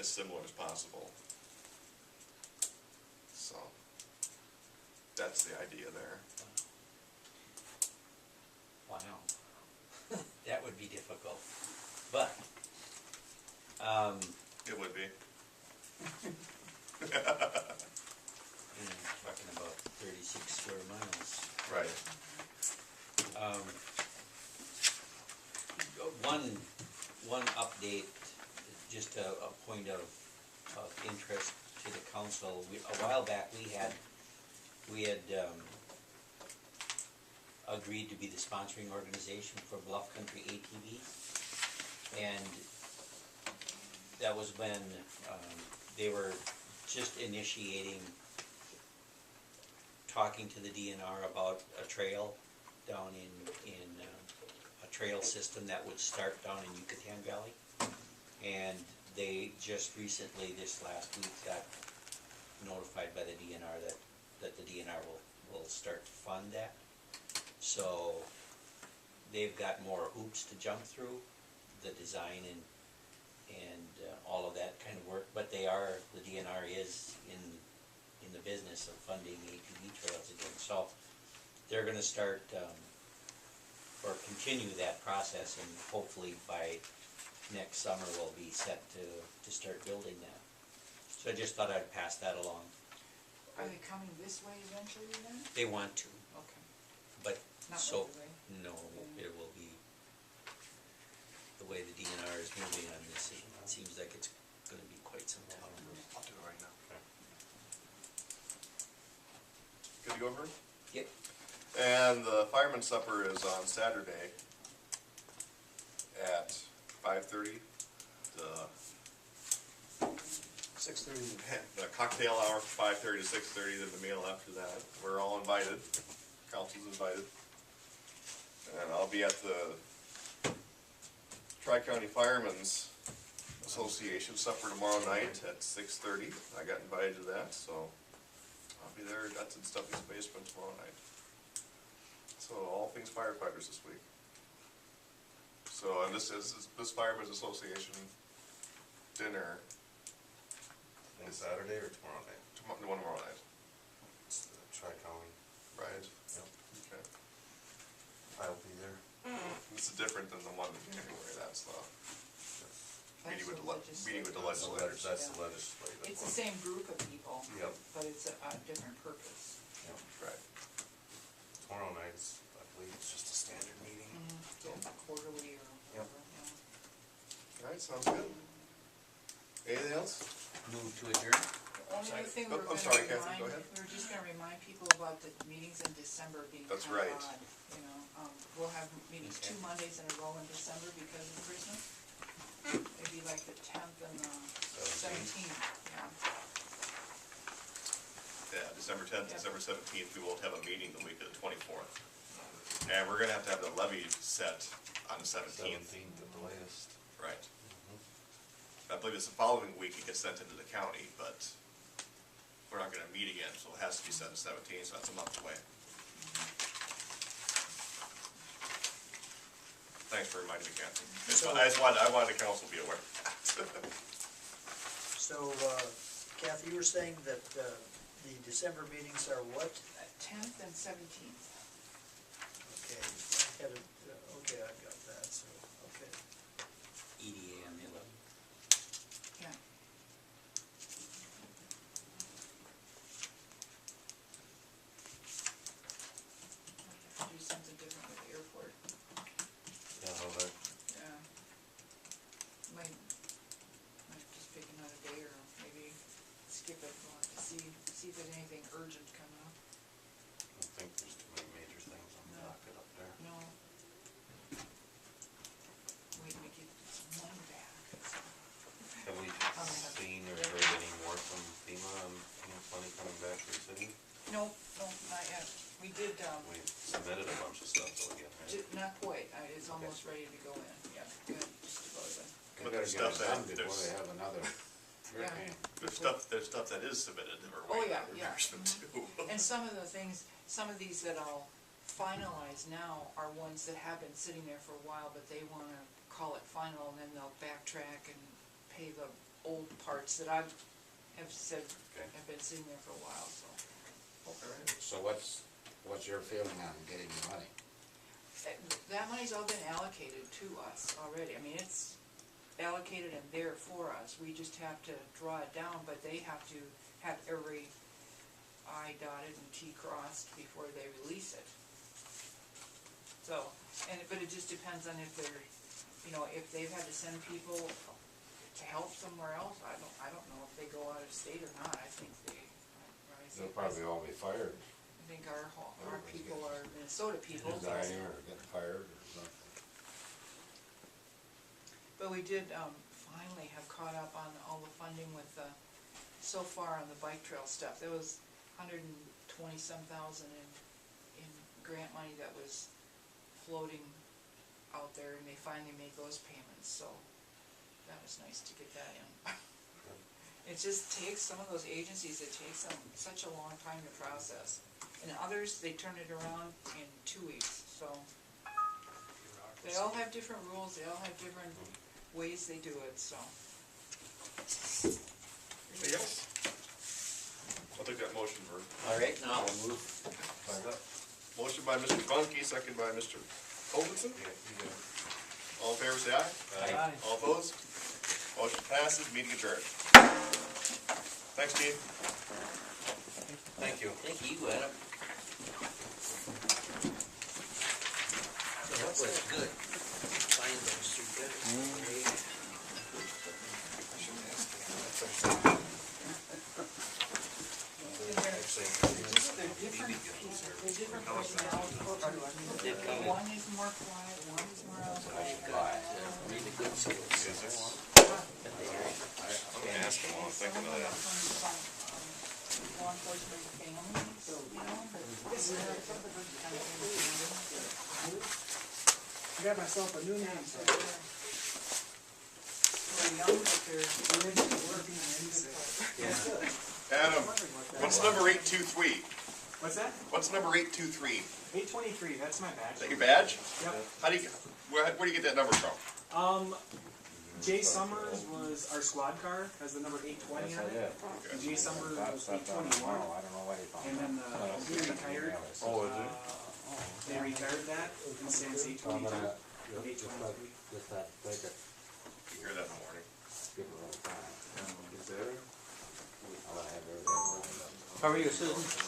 as similar as possible. So, that's the idea there. Wow. That would be difficult, but, It would be. talking about 36 square miles. Right. One update, just a point of interest to the council. A while back, we had agreed to be the sponsoring organization for Bluff Country ATV, and that was when they were just initiating talking to the DNR about a trail down in a trail system that would start down in Yucatan Valley. And they just recently, this last week, got notified by the DNR that the DNR will start to fund that. So they've got more hoops to jump through, the design and all of that kind of work. But the DNR is in the business of funding ATV trails again. So they're going to start or continue that process, and hopefully by next summer we'll be set to start building that. So I just thought I'd pass that along. Are they coming this way eventually then? They want to, Okay. but Not so, right away? no, it will be, the way the DNR is moving on this, it seems like it's going to be quite some time. I'll do it right now. Good to go, Vern? Yep. And the fireman's supper is on Saturday at 5:30. The 6:30. the cocktail hour from 5:30 to 6:30, then the meal after that. We're all invited. Council's invited. And I'll be at the Tri-County Firemen's Association supper tomorrow night at 6:30. I got invited to that, so I'll be there. That's in Stuffy's basement tomorrow night. So all things firefighters this week. So, and this Firemen's Association dinner On Saturday or tomorrow night? tomorrow night. It's the Tri-County. Right. Yep. Okay. I'll be there. This is different than the one in January. That's the meeting with the legislators. That's the legislative. It's the one. same group of people. Yep. But it's a different purpose. Yep. Right. Tomorrow night's, I believe it's just a standard meeting. Quarterly or Yep. whatever, yeah. All right, sounds good. Anything else? Move to adjourn? Only other thing Oh, we're I'm gonna sorry, Kathy, remind, go ahead. we're just gonna remind people about the meetings in December being That's kinda right. odd, you know. We'll have meetings Okay. 2 Mondays in a row in December because of Christmas. Maybe like the 10th and the 17th, yeah. Yeah, December 10th, Yep. December 17th, we won't have a meeting the week of the 24th. And we're gonna have to have the levy set on the 17th. 17th at the latest. Right. I believe it's the following week it gets sent into the county, but we're not gonna meet again, so it has to be set on the 17th, so that's a month away. Thanks for reminding me, Kathy. I wanted the council to be aware. So, Kathy, you were saying that the December meetings are what? 10th and 17th. Okay, I had it, okay, I've got that, so, okay. EDA on the 11th. Yeah. Have to do something different with the airport. Yeah, how that, Yeah. Might just pick another day or maybe skip it, we'll have to see if there's anything urgent coming up. I don't think there's too many major things on the No. docket up there. No. Wait, we get some money back. Have we have- seen or heard any more from FEMA on any money coming back to the city? No, not yet. We did, We submitted a bunch of stuff though again, right? not quite, it's almost ready to go in, yeah, good, just about it. But there's stuff that, Before they have another Yeah. hurricane. there's stuff that is submitted that we're Oh, waiting yeah, on yeah. reimbursement too. And some of the things, some of these that I'll finalize now are ones that have been sitting there for a while, but they wanna call it final, and then they'll backtrack and pay the old parts that have said, Okay. have been sitting there for a while, so. So what's your feeling on getting the money? That money's all been allocated to us already. I mean, it's allocated and there for us. We just have to draw it down, but they have to have every I dotted and T crossed before they release it. So, but it just depends on if they're, if they've had to send people to help somewhere else. I don't know if they go out of state or not. I think They'll probably all be fired, I think our people are Minnesota people. resigning or getting fired or something. But we did, finally have caught up on all the funding with, so far on the bike trail stuff. There was 120-some thousand in grant money that was floating out there, and they finally made those payments, so that was nice to get that in. It just takes, some of those agencies, it takes them such a long time to process. And others, they turn it around in 2 weeks, so. They all have different rules, they all have different ways they do it, so. Anything else? I'll take that motion, Vern. All right, now, Motion by Mr. Bunky, second by Mr. Olvinson. All in favor, say aye. Aye. All opposed? Motion passes, meeting adjourned. Thanks, Steve. Thank you. thank you, Adam. That was good. Find those two good. They're different people, they're different personalities. One is more quiet, one is more outside. Really good skills. Is it? I'm gonna ask him while I'm thinking of that. Law enforcement families, but this is kind of thing. I got myself a new name. They're young, but they're working Adam, what's number 823? What's that? What's number 823? 823, that's my badge. Is that your badge? Yep. How do you, where do you get that number from? Jay Summers was our squad car, has the number 820 on it. And Jay Summers was 821. And then he retired. Oh, is it? They retired that, and since 822, 823. You hear that in the morning. How are you, Susan?